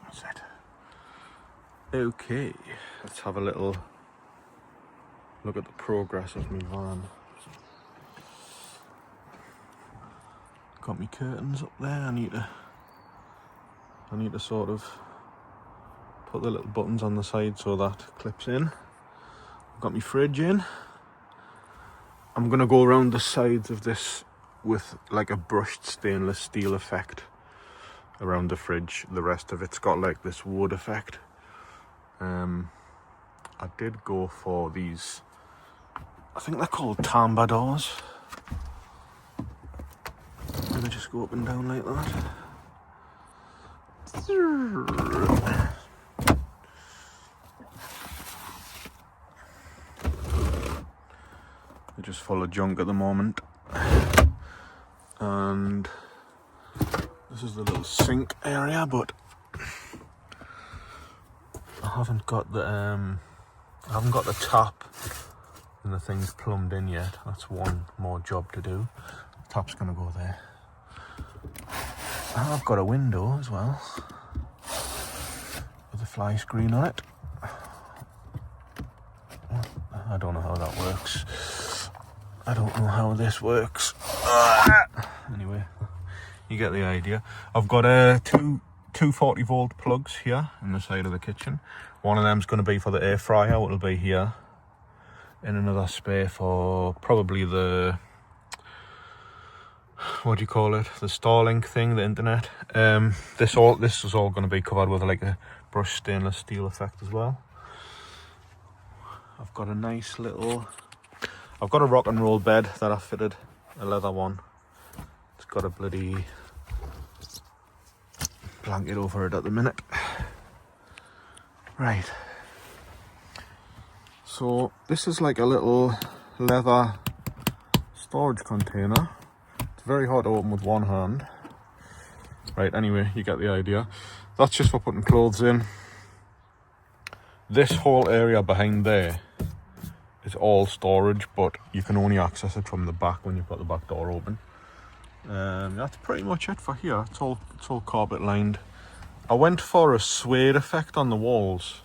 That's it. Okay, let's have a little look at the progress of my van. Got my curtains up there. I need to sort of put the little buttons on the side so that clips in. I've got my fridge in. I'm gonna go around the sides of this with like a brushed stainless steel effect around the fridge. The rest of it's got like this wood effect. I did go for these, I think they're called Tamba doors. And they just go up and down like that. They're just full of junk at the moment. And this is the little sink area, but I haven't got the tap and the thing's plumbed in yet. That's one more job to do. The tap's gonna go there. And I've got a window as well with a fly screen on it. I don't know how that works. I don't know how this works. Anyway, you get the idea. I've got two 240 volt plugs here in the side of the kitchen. One of them's going to be for the air fryer. It'll be here in another spare for probably the, what do you call it, the Starlink thing, the internet. This is all going to be covered with like a brushed stainless steel effect as well. I've got a nice little, I've got a rock and roll bed that I fitted, a leather one. It's got a bloody blanket over it at the minute. Right. So this is like a little leather storage container. It's very hard to open with one hand. Right, anyway, you get the idea. That's just for putting clothes in. This whole area behind there is all storage, but you can only access it from the back when you've got the back door open. That's pretty much it for here. It's all carpet lined. I went for a suede effect on the walls.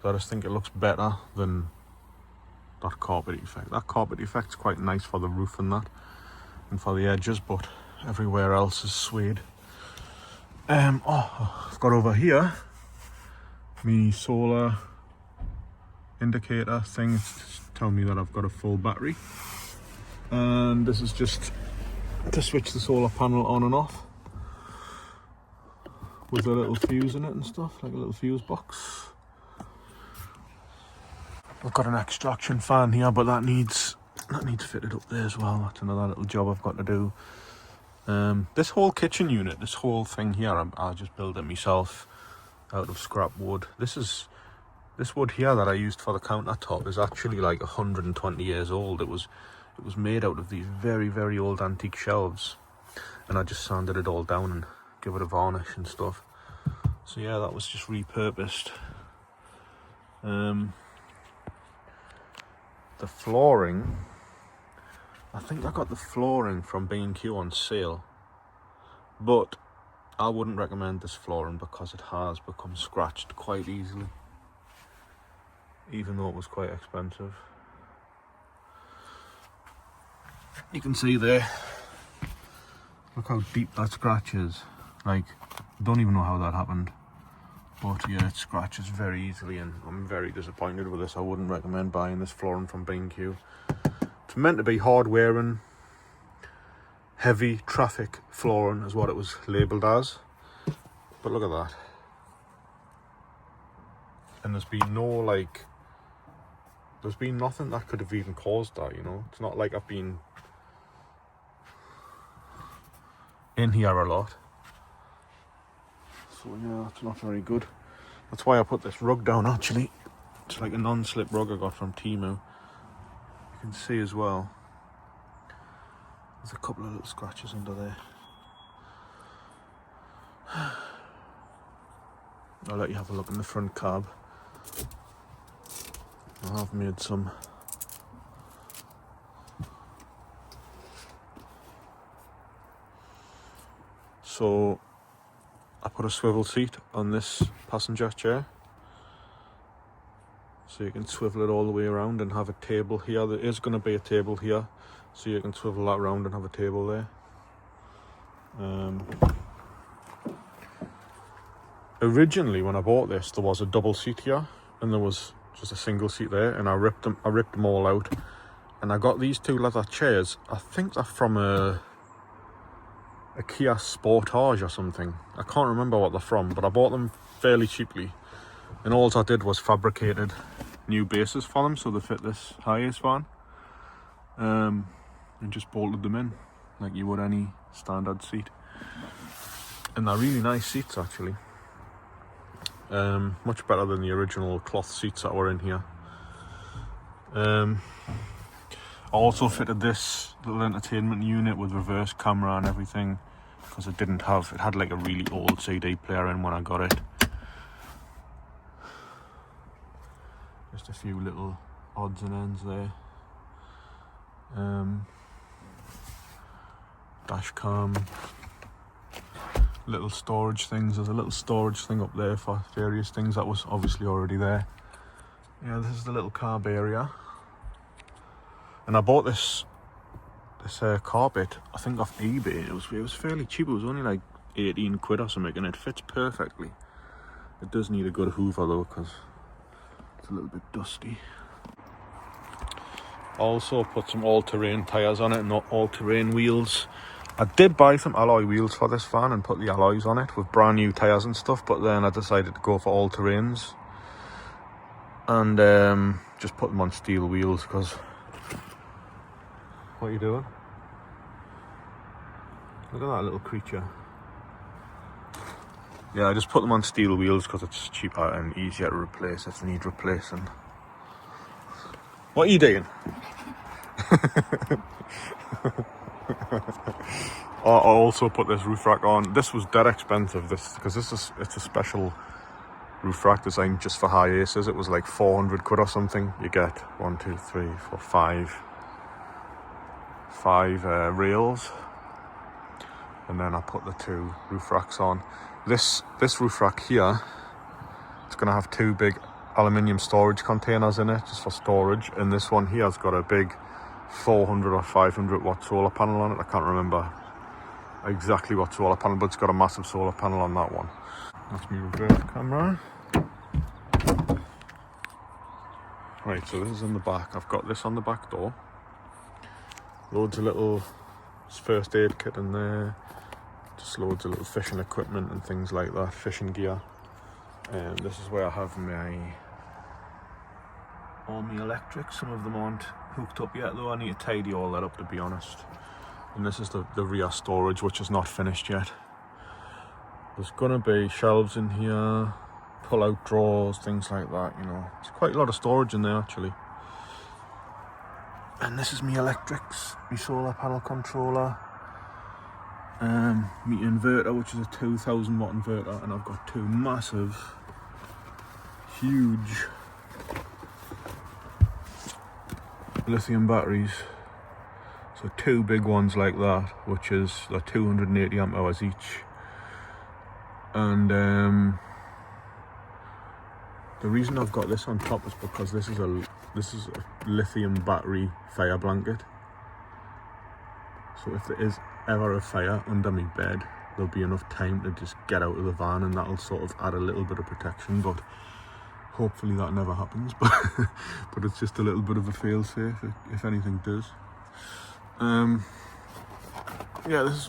I just think it looks better than that carpet effect. That carpet effect's quite nice for the roof and that, and for the edges, but everywhere else is suede. I've got over here me solar indicator thing. It's telling me that I've got a full battery, and this is just to switch the solar panel on and off with a little fuse in it and stuff, like a little fuse box. I've got an extraction fan here, but that needs fitted up there as well. That's another little job I've got to do. This whole kitchen unit, this whole thing here, I just built it myself out of scrap wood. This wood here that I used for the countertop is actually like 120 years old. It was made out of these very, very old antique shelves, and I just sanded it all down and give it a varnish and stuff. So yeah, that was just repurposed. The flooring, I think I got the flooring from B&Q on sale, but I wouldn't recommend this flooring because it has become scratched quite easily, even though it was quite expensive. You can see there, look how deep that scratch is. Like, I don't even know how that happened, but yeah, it scratches very easily, and I'm very disappointed with this. I wouldn't recommend buying this flooring from B&Q. It's meant to be hard wearing, heavy traffic flooring is what it was labelled as, but look at that. And there's been nothing that could have even caused that, you know. It's not like I've been in here a lot. So yeah, it's not very good. That's why I put this rug down actually. It's like a non-slip rug I got from Temu. You can see as well, there's a couple of little scratches under there. I'll let you have a look in the front cab. I have made some So I put a swivel seat on this passenger chair, so you can swivel it all the way around and have a table here. There is going to be a table here, so you can swivel that around and have a table there. Originally, when I bought this, there was a double seat here, and there was just a single seat there, and I ripped them all out, and I got these two leather chairs. I think they're from a Kia Sportage or something. I can't remember what they're from, but I bought them fairly cheaply, and all I did was fabricated new bases for them so they fit this Hiace van, and just bolted them in like you would any standard seat. And they're really nice seats actually, much better than the original cloth seats that were in here. I also fitted this little entertainment unit with reverse camera and everything, because it had like a really old CD player in when I got it. Just a few little odds and ends there. Dash cam, little storage things. There's a little storage thing up there for various things that was obviously already there. Yeah, this is the little carb area. And I bought this carpet, I think off eBay. It was fairly cheap. It was only like 18 quid or something, and it fits perfectly. It does need a good hoover though, because it's a little bit dusty. Also put some all-terrain tyres on it, not all-terrain wheels. I did buy some alloy wheels for this van and put the alloys on it with brand new tyres and stuff, but then I decided to go for all-terrains and just put them on steel wheels, because... What are you doing? Look at that little creature. Yeah, I just put them on steel wheels because it's cheaper and easier to replace if they need replacing. What are you doing? I also put this roof rack on. This was dead expensive, because it's a special roof rack designed just for Hiaces. It was like 400 quid or something. You get 1, 2, 3, 4, 5 rails, and then I put the 2 roof racks on. This roof rack here, it's going to have 2 big aluminium storage containers in it just for storage, and this one here has got a big 400 or 500 watt solar panel on it. I can't remember exactly what solar panel, but it's got a massive solar panel on that one. That's my reverse camera. Right, so this is in the back. I've got this on the back door. Loads of little first aid kit in there, just loads of little fishing equipment and things like that, fishing gear. And this is where I have all my electrics. Some of them aren't hooked up yet though. I need to tidy all that up, to be honest. And this is the rear storage, which is not finished yet. There's gonna be shelves in here, pull-out drawers, things like that, you know. There's quite a lot of storage in there actually. And this is my electrics, my solar panel controller, my inverter, which is a 2000 watt inverter, and I've got 2 massive, huge lithium batteries. So 2 big ones like that, which is like 280 amp hours each. And the reason I've got this on top is because this is a lithium battery fire blanket. So if there is ever a fire under my bed, there'll be enough time to just get out of the van, and that'll sort of add a little bit of protection. But hopefully that never happens. But it's just a little bit of a fail-safe if anything does. Yeah,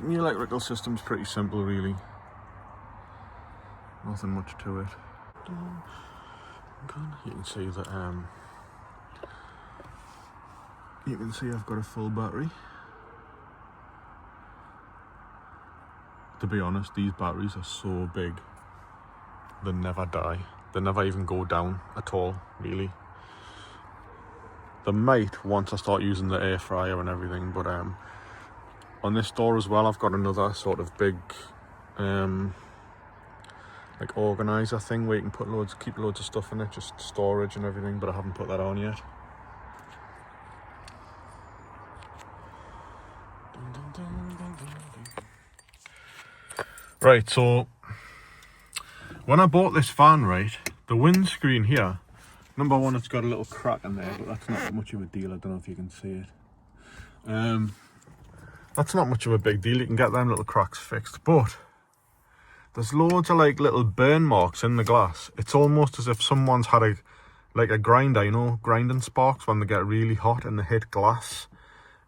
my electrical system's pretty simple really. Nothing much to it. You can see that you can see I've got a full battery. To be honest, these batteries are so big, they never die. They never even go down at all, really. They might once I start using the air fryer and everything, but on this door as well, I've got another sort of big like organizer thing where you can keep loads of stuff in it, just storage and everything, but I haven't put that on yet. Right, so when I bought this van, right, the windscreen here, number one, it's got a little crack in there, but that's not much of a deal. I don't know if you can see it. That's not much of a big deal. You can get them little cracks fixed, but there's loads of like little burn marks in the glass. It's almost as if someone's had a grinder, you know, grinding sparks when they get really hot and they hit glass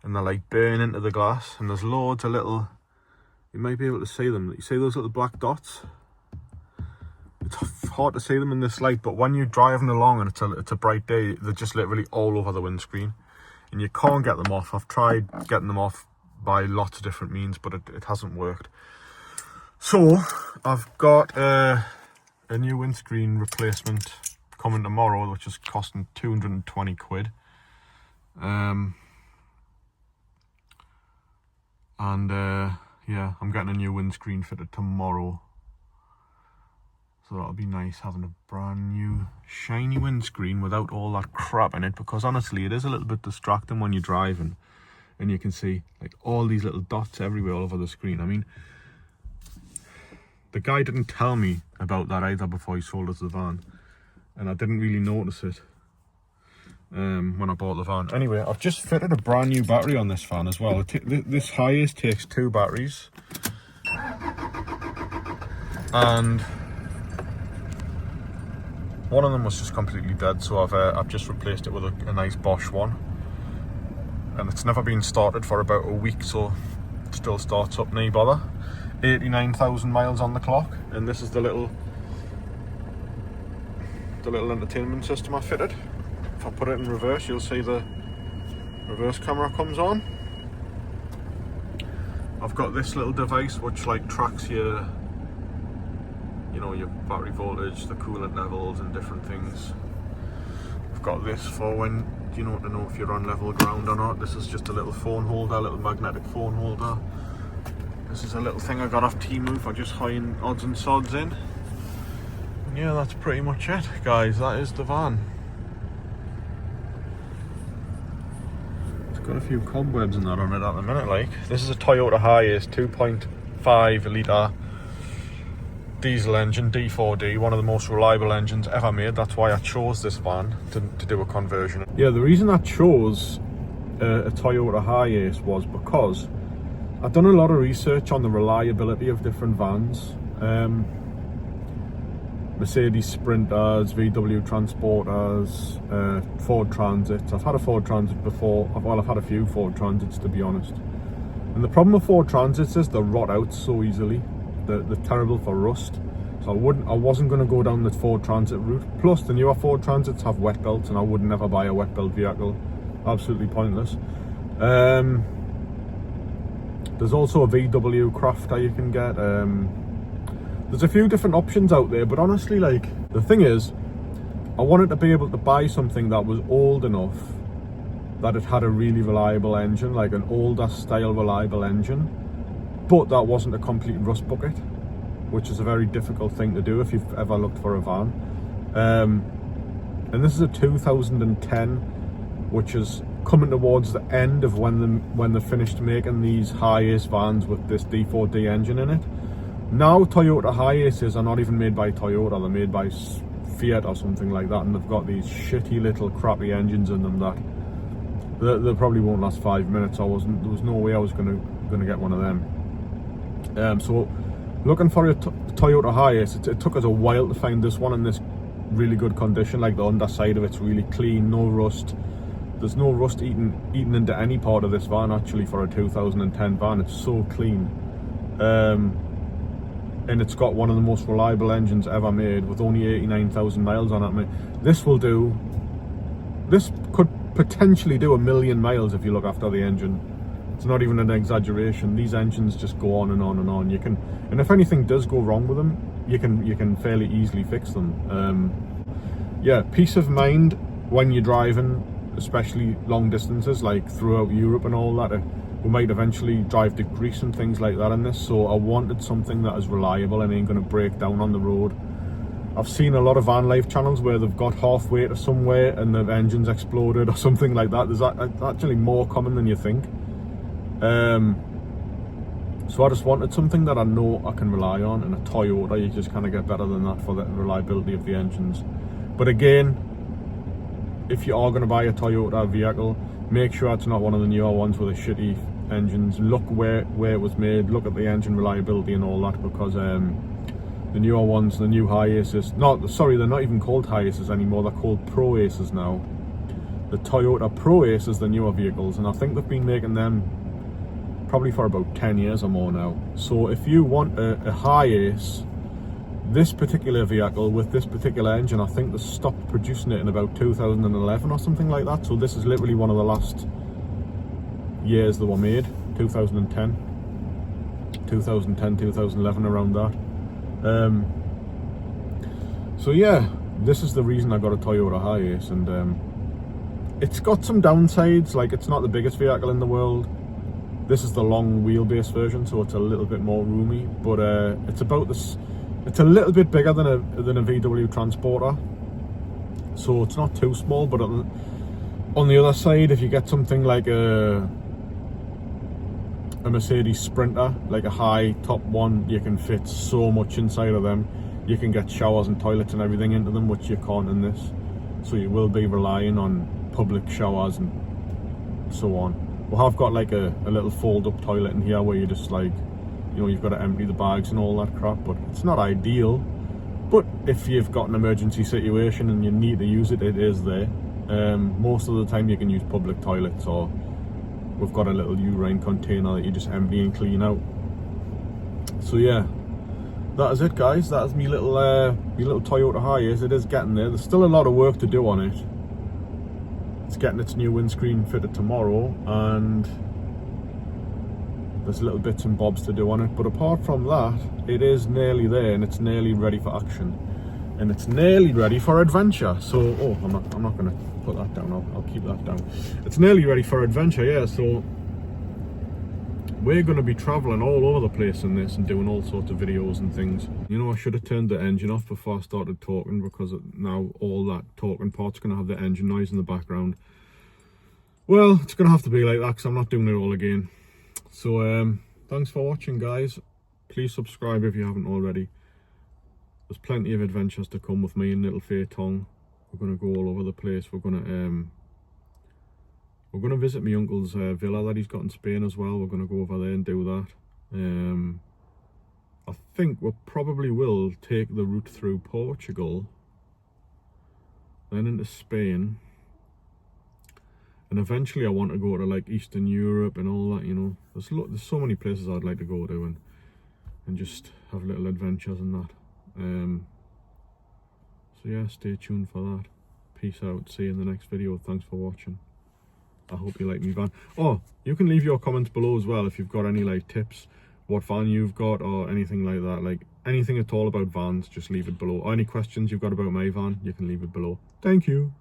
and they like burn into the glass. And there's loads of little, you might be able to see them. You see those little black dots? It's hard to see them in this light, but when you're driving along and it's a bright day, they're just literally all over the windscreen and you can't get them off. I've tried getting them off by lots of different means, but it hasn't worked. So I've got a new windscreen replacement coming tomorrow, which is costing 220 quid. Yeah, I'm getting a new windscreen fitted tomorrow. So that'll be nice, having a brand new shiny windscreen without all that crap in it, because honestly it is a little bit distracting when you're driving and you can see like all these little dots everywhere all over the screen. I mean, the guy didn't tell me about that either before he sold us the van, and I didn't really notice it when I bought the van. Anyway, I've just fitted a brand new battery on this van as well. This Hiace takes 2 batteries, and one of them was just completely dead, so I've just replaced it with a nice Bosch one, and it's never been started for about a week, so it still starts up, no bother. 89,000 miles on the clock, and this is the little entertainment system I fitted. If I put it in reverse, you'll see the reverse camera comes on. I've got this little device which like tracks your, you know, your battery voltage, the coolant levels and different things. I've got this for when, you know, to know if you're on level ground or not. This is just a little phone holder, a little magnetic phone holder. This is a little thing I got off Temu for just hiding odds and sods in. And yeah, that's pretty much it, guys. That is the van. It's got a few cobwebs and that on it at the minute, like. This is a Toyota Hiace 2.5 litre diesel engine, D4D, one of the most reliable engines ever made. That's why I chose this van to do a conversion. Yeah, the reason I chose a Toyota Hiace was because I've done a lot of research on the reliability of different vans. Mercedes Sprinters, VW Transporters, Ford Transits. I've had a Ford Transit before. Well, I've had a few Ford Transits, to be honest. And the problem with Ford Transits is they rot out so easily. They're terrible for rust. So I wasn't going to go down the Ford Transit route. Plus, the newer Ford Transits have wet belts, and I would never buy a wet belt vehicle. Absolutely pointless. There's also a VW Crafter you can get. There's a few different options out there, but honestly, like, the thing is, I wanted to be able to buy something that was old enough that it had a really reliable engine, like an older style reliable engine, but that wasn't a complete rust bucket, which is a very difficult thing to do if you've ever looked for a van. And this is a 2010, which is coming towards the end of when they finished making these Hiace vans with this D4D engine in it. Now Toyota Hiaces are not even made by Toyota, they're made by Fiat or something like that, and they've got these shitty little crappy engines in them that they probably won't last 5 minutes. There was no way I was gonna get one of them. So looking for a Toyota Hiace, it took us a while to find this one in this really good condition. Like, the underside of it's really clean, no rust. There's no rust eating into any part of this van, actually, for a 2010 van. It's so clean. And it's got one of the most reliable engines ever made with only 89,000 miles on it. This could potentially do 1 million miles if you look after the engine. It's not even an exaggeration. These engines just go on and on and on. And if anything does go wrong with them, you can fairly easily fix them. Yeah, peace of mind when you're driving, especially long distances, like throughout Europe and all that. We might eventually drive to Greece and things like that in this, so I wanted something that is reliable and ain't going to break down on the road. I've seen a lot of van life channels where they've got halfway to somewhere and the engine's exploded or something like that. There's actually more common than you think. So I just wanted something that I know I can rely on, and a Toyota, you just kind of get better than that for the reliability of the engines. But again, if you are going to buy a Toyota vehicle, make sure it's not one of the newer ones with the shitty engines. Look where it was made, look at the engine reliability and all that, because the newer ones, the new Hiaces, they're not even called Hiaces anymore, they're called Pro Aces now. The Toyota Pro Aces, the newer vehicles, and I think they've been making them probably for about 10 years or more now. So if you want a Hiace, this particular vehicle with this particular engine, I think they stopped producing it in about 2011 or something like that. So this is literally one of the last years they were made, 2010, 2011, around that. So yeah, this is the reason I got a Toyota Hiace, and it's got some downsides, like it's not the biggest vehicle in the world. This is the long wheelbase version, so it's a little bit more roomy, but it's about this. It's a little bit bigger than a VW Transporter, so it's not too small. But on the other side, if you get something like a Mercedes Sprinter, like a high top one, you can fit so much inside of them. You can get showers and toilets and everything into them, which you can't in this. So you will be relying on public showers and so on. We have got like a little fold-up toilet in here where you just like, you know, you've got to empty the bags and all that crap, but it's not ideal. But if you've got an emergency situation and you need to use it, it is there. Most of the time you can use public toilets, or we've got a little urine container that you just empty and clean out. So yeah, that is it, guys. That is me little Toyota Hiace. It is getting there. There's still a lot of work to do on it. It's getting its new windscreen fitted tomorrow, and there's little bits and bobs to do on it, but apart from that, it is nearly there, and it's nearly ready for action, and it's nearly ready for adventure. So I'm not going to put that down. I'll keep that down. It's nearly ready for adventure, yeah. So we're going to be traveling all over the place in this and doing all sorts of videos and things. You know, I should have turned the engine off before I started talking, because now all that talking part's going to have the engine noise in the background. Well, it's going to have to be like that, because I'm not doing it all again. So thanks for watching, guys. Please subscribe if you haven't already. There's plenty of adventures to come with me and little Phaeton. We're going to go all over the place. We're going to visit my uncle's villa that he's got in Spain as well. We're going to go over there and do that. I think we probably will take the route through Portugal, then into Spain, and eventually I want to go to like Eastern Europe and all that, you know. There's so many places I'd like to go to and just have little adventures and that. So yeah, stay tuned for that. Peace out. See you in the next video. Thanks for watching. I hope you like me van. Oh, you can leave your comments below as well if you've got any like tips, what van you've got or anything like that. Like anything at all about vans, just leave it below. Or any questions you've got about my van, you can leave it below. Thank you.